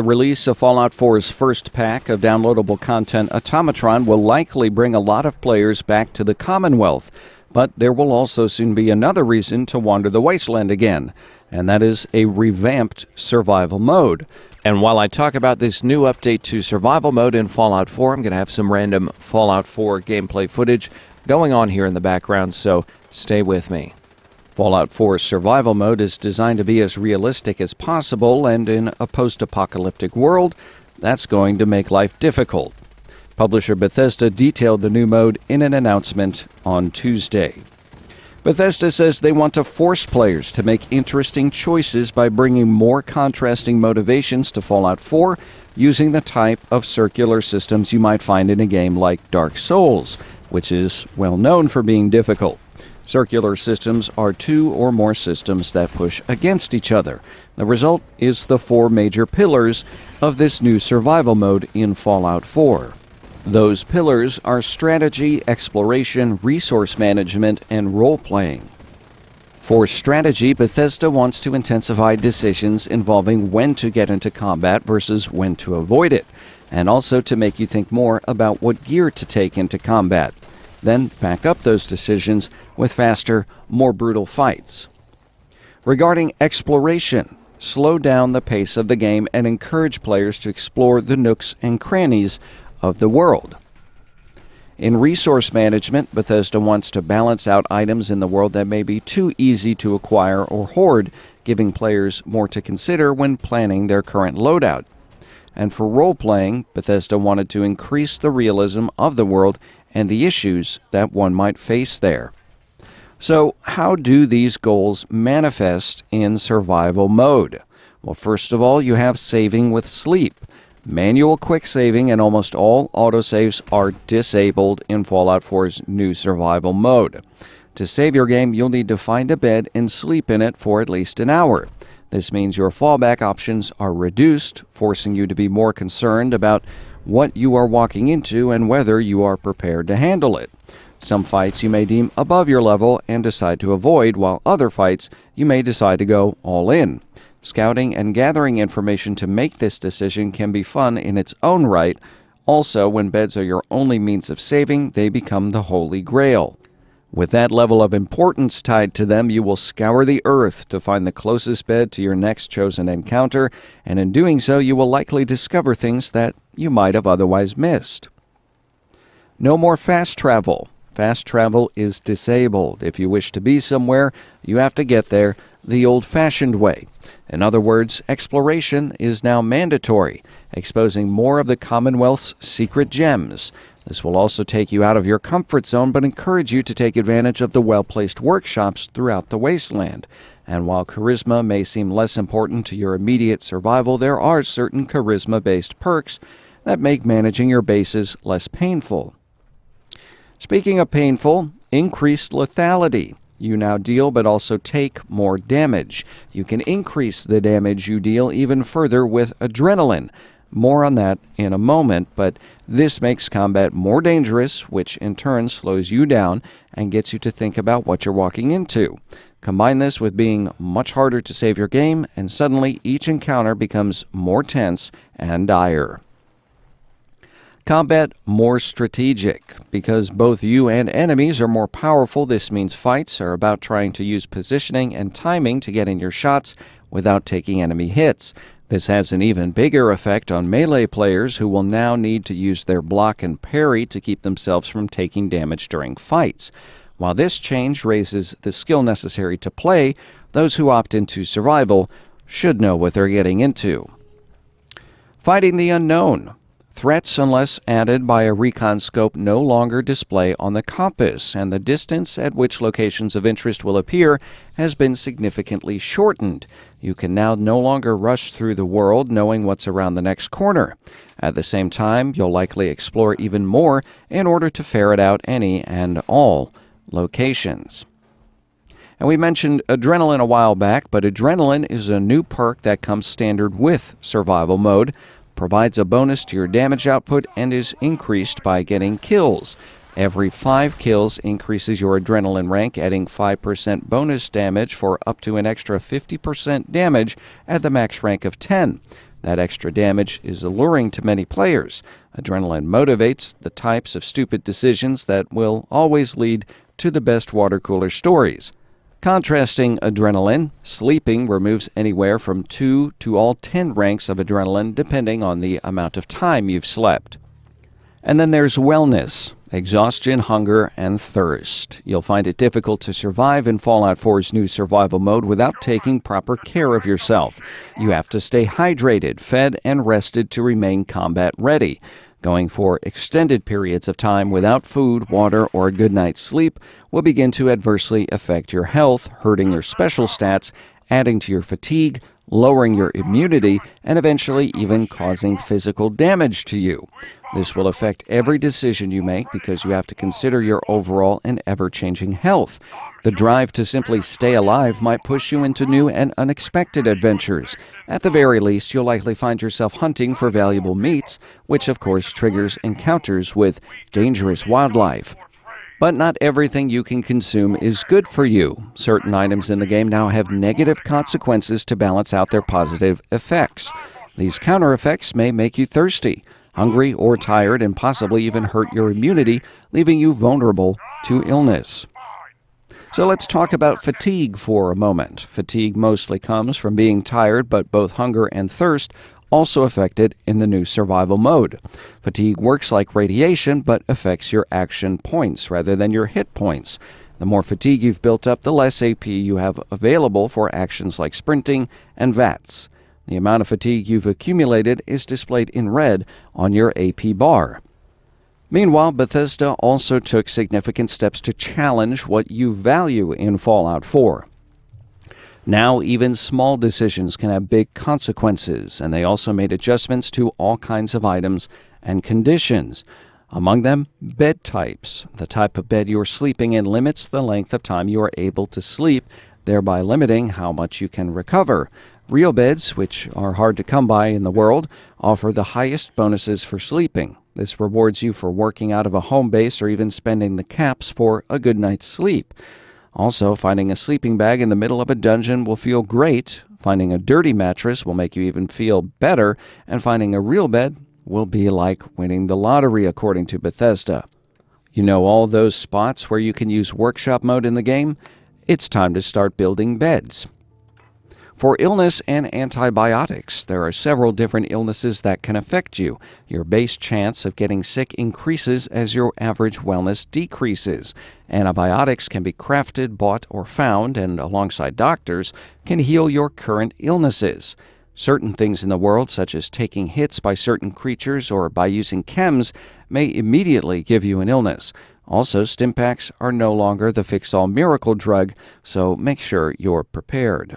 the release of Fallout 4's first pack of downloadable content, Automatron will likely bring a lot of players back to the Commonwealth. But there will also soon be another reason to wander the wasteland again, and that is a revamped survival mode. And while I talk about this new update to survival mode in Fallout 4, I'm going to have some random Fallout 4 gameplay footage going on here in the background, so stay with me. Fallout 4's survival mode is designed to be as realistic as possible, and in a post-apocalyptic world, that's going to make life difficult. Publisher Bethesda detailed the new mode in an announcement on Tuesday. Bethesda says they want to force players to make interesting choices by bringing more contrasting motivations to Fallout 4 using the type of circular systems you might find in a game like Dark Souls, which is well known for being difficult. Circular systems are two or more systems that push against each other. The result is the four major pillars of this new survival mode in Fallout 4. Those pillars are strategy, exploration, resource management, and role-playing. For strategy, Bethesda wants to intensify decisions involving when to get into combat versus when to avoid it, and also to make you think more about what gear to take into combat. Then back up those decisions with faster, more brutal fights. Regarding exploration, slow down the pace of the game and encourage players to explore the nooks and crannies of the world. In resource management, Bethesda wants to balance out items in the world that may be too easy to acquire or hoard, giving players more to consider when planning their current loadout. And for role-playing, Bethesda wanted to increase the realism of the world and the issues that one might face there. So, how do these goals manifest in survival mode? Well, first of all, you have saving with sleep. Manual quick saving and almost all autosaves are disabled in Fallout 4's new survival mode. To save your game, you'll need to find a bed and sleep in it for at least an hour. This means your fallback options are reduced, forcing you to be more concerned about what you are walking into and whether you are prepared to handle it. Some fights you may deem above your level and decide to avoid, while other fights you may decide to go all in. Scouting and gathering information to make this decision can be fun in its own right. Also, when beds are your only means of saving, they become the holy grail. With that level of importance tied to them, you will scour the earth to find the closest bed to your next chosen encounter, and in doing so, you will likely discover things that you might have otherwise missed. No more fast travel. Fast travel is disabled. If you wish to be somewhere, you have to get there the old-fashioned way. In other words, exploration is now mandatory, exposing more of the Commonwealth's secret gems. This will also take you out of your comfort zone, but encourage you to take advantage of the well-placed workshops throughout the wasteland. And while charisma may seem less important to your immediate survival, there are certain charisma-based perks that make managing your bases less painful. Speaking of painful, increased lethality. You now deal but also take more damage. You can increase the damage you deal even further with adrenaline. More on that in a moment, but this makes combat more dangerous, which in turn slows you down and gets you to think about what you're walking into. Combine this with being much harder to save your game, and suddenly each encounter becomes more tense and dire. Combat more strategic. Because both you and enemies are more powerful, this means fights are about trying to use positioning and timing to get in your shots without taking enemy hits. This has an even bigger effect on melee players who will now need to use their block and parry to keep themselves from taking damage during fights. While this change raises the skill necessary to play, those who opt into survival should know what they're getting into. Fighting the unknown. Threats, unless added by a recon scope, no longer display on the compass, and the distance at which locations of interest will appear has been significantly shortened. You can now no longer rush through the world knowing what's around the next corner. At the same time, you'll likely explore even more in order to ferret out any and all locations. And we mentioned adrenaline a while back, but adrenaline is a new perk that comes standard with survival mode, provides a bonus to your damage output, and is increased by getting kills. Every 5 kills increases your adrenaline rank, adding 5% bonus damage for up to an extra 50% damage at the max rank of 10. That extra damage is alluring to many players. Adrenaline motivates the types of stupid decisions that will always lead to the best water cooler stories. Contrasting adrenaline, sleeping removes anywhere from 2 to all 10 ranks of adrenaline depending on the amount of time you've slept. And then there's wellness, exhaustion, hunger, and thirst. You'll find it difficult to survive in Fallout 4's new survival mode without taking proper care of yourself. You have to stay hydrated, fed, and rested to remain combat ready. Going for extended periods of time without food, water, or a good night's sleep will begin to adversely affect your health, hurting your special stats, adding to your fatigue, lowering your immunity, and eventually even causing physical damage to you. This will affect every decision you make because you have to consider your overall and ever-changing health. The drive to simply stay alive might push you into new and unexpected adventures. At the very least, you'll likely find yourself hunting for valuable meats, which of course triggers encounters with dangerous wildlife. But not everything you can consume is good for you. Certain items in the game now have negative consequences to balance out their positive effects. These counter effects may make you thirsty, hungry, or tired, and possibly even hurt your immunity, leaving you vulnerable to illness. So let's talk about fatigue for a moment. Fatigue mostly comes from being tired, but both hunger and thirst also affected in the new survival mode. Fatigue works like radiation, but affects your action points rather than your hit points. The more fatigue you've built up, the less AP you have available for actions like sprinting and VATS. The amount of fatigue you've accumulated is displayed in red on your AP bar. Meanwhile, Bethesda also took significant steps to challenge what you value in Fallout 4. Now, even small decisions can have big consequences, and they also made adjustments to all kinds of items and conditions. Among them, bed types. The type of bed you're sleeping in limits the length of time you are able to sleep, thereby limiting how much you can recover. Real beds, which are hard to come by in the world, offer the highest bonuses for sleeping. This rewards you for working out of a home base or even spending the caps for a good night's sleep. Also, finding a sleeping bag in the middle of a dungeon will feel great. Finding a dirty mattress will make you even feel better. And finding a real bed will be like winning the lottery, according to Bethesda. You know all those spots where you can use workshop mode in the game? It's time to start building beds. For illness and antibiotics, there are several different illnesses that can affect you. Your base chance of getting sick increases as your average wellness decreases. Antibiotics can be crafted, bought, or found, and alongside doctors, can heal your current illnesses. Certain things in the world, such as taking hits by certain creatures or by using chems, may immediately give you an illness. Also, Stimpaks are no longer the fix-all miracle drug, so make sure you're prepared.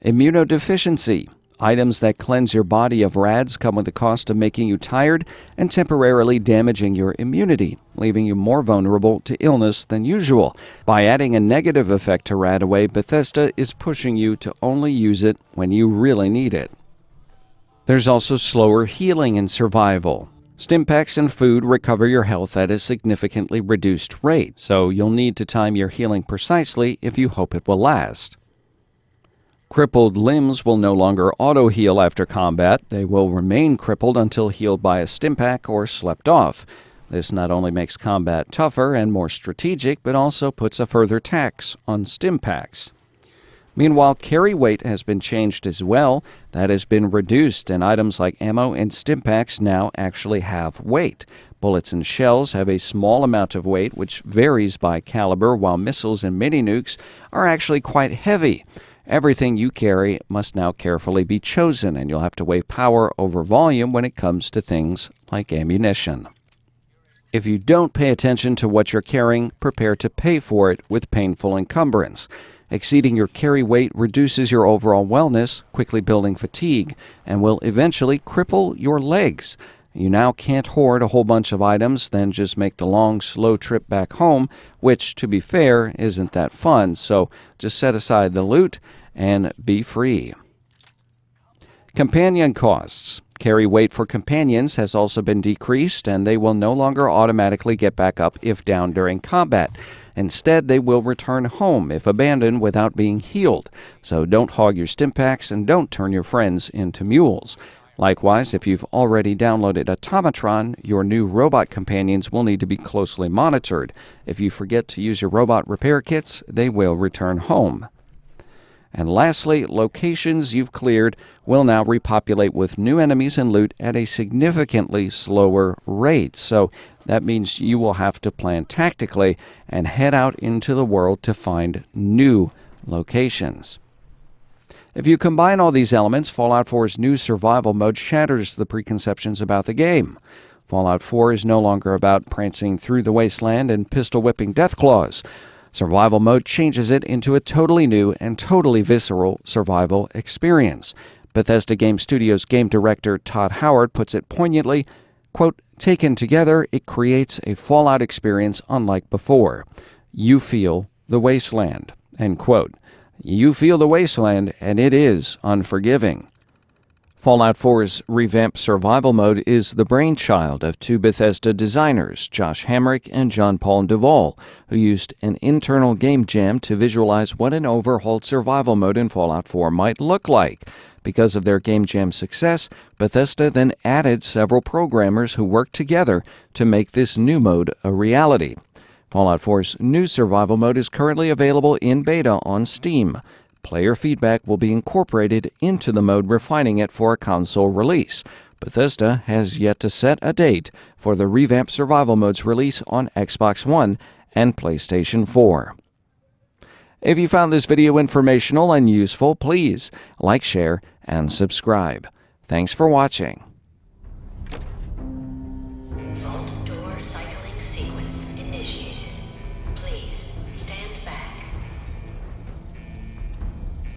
Immunodeficiency. Items that cleanse your body of rads come with the cost of making you tired and temporarily damaging your immunity, leaving you more vulnerable to illness than usual. By adding a negative effect to Radaway, Bethesda is pushing you to only use it when you really need it. There's also slower healing and survival. Stimpaks and food recover your health at a significantly reduced rate, so you'll need to time your healing precisely if you hope it will last. Crippled limbs will no longer auto-heal after combat. They will remain crippled until healed by a Stimpak or slept off. This not only makes combat tougher and more strategic, but also puts a further tax on Stimpaks. Meanwhile, carry weight has been changed as well. That has been reduced, and items like ammo and Stimpaks now actually have weight. Bullets and shells have a small amount of weight, which varies by caliber, while missiles and mini-nukes are actually quite heavy. Everything you carry must now carefully be chosen, and you'll have to weigh power over volume when it comes to things like ammunition. If you don't pay attention to what you're carrying, prepare to pay for it with painful encumbrance. Exceeding your carry weight reduces your overall wellness, quickly building fatigue, and will eventually cripple your legs. You now can't hoard a whole bunch of items, then just make the long, slow trip back home, which, to be fair, isn't that fun, so just set aside the loot and be free. Companion costs. Carry weight for companions has also been decreased, and they will no longer automatically get back up if down during combat. Instead, they will return home if abandoned without being healed. So don't hog your stim packs and don't turn your friends into mules. Likewise, if you've already downloaded Automatron, your new robot companions will need to be closely monitored. If you forget to use your robot repair kits, they will return home. And lastly, locations you've cleared will now repopulate with new enemies and loot at a significantly slower rate. So that means you will have to plan tactically and head out into the world to find new locations. If you combine all these elements, Fallout 4's new survival mode shatters the preconceptions about the game. Fallout 4 is no longer about prancing through the wasteland and pistol-whipping deathclaws. Survival mode changes it into a totally new and totally visceral survival experience. Bethesda Game Studios game director Todd Howard puts it poignantly, quote, "Taken together, it creates a Fallout experience unlike before. You feel the wasteland," end quote. You feel the wasteland, and it is unforgiving. Fallout 4's revamped survival mode is the brainchild of two Bethesda designers, Josh Hamrick and John Paul Duvall, who used an internal game jam to visualize what an overhauled survival mode in Fallout 4 might look like. Because of their game jam success, Bethesda then added several programmers who worked together to make this new mode a reality. Fallout 4's new survival mode is currently available in beta on Steam. Player feedback will be incorporated into the mode, refining it for a console release. Bethesda has yet to set a date for the revamped survival mode's release on Xbox One and PlayStation 4. If you found this video informational and useful, please like, share, and subscribe. Thanks for watching.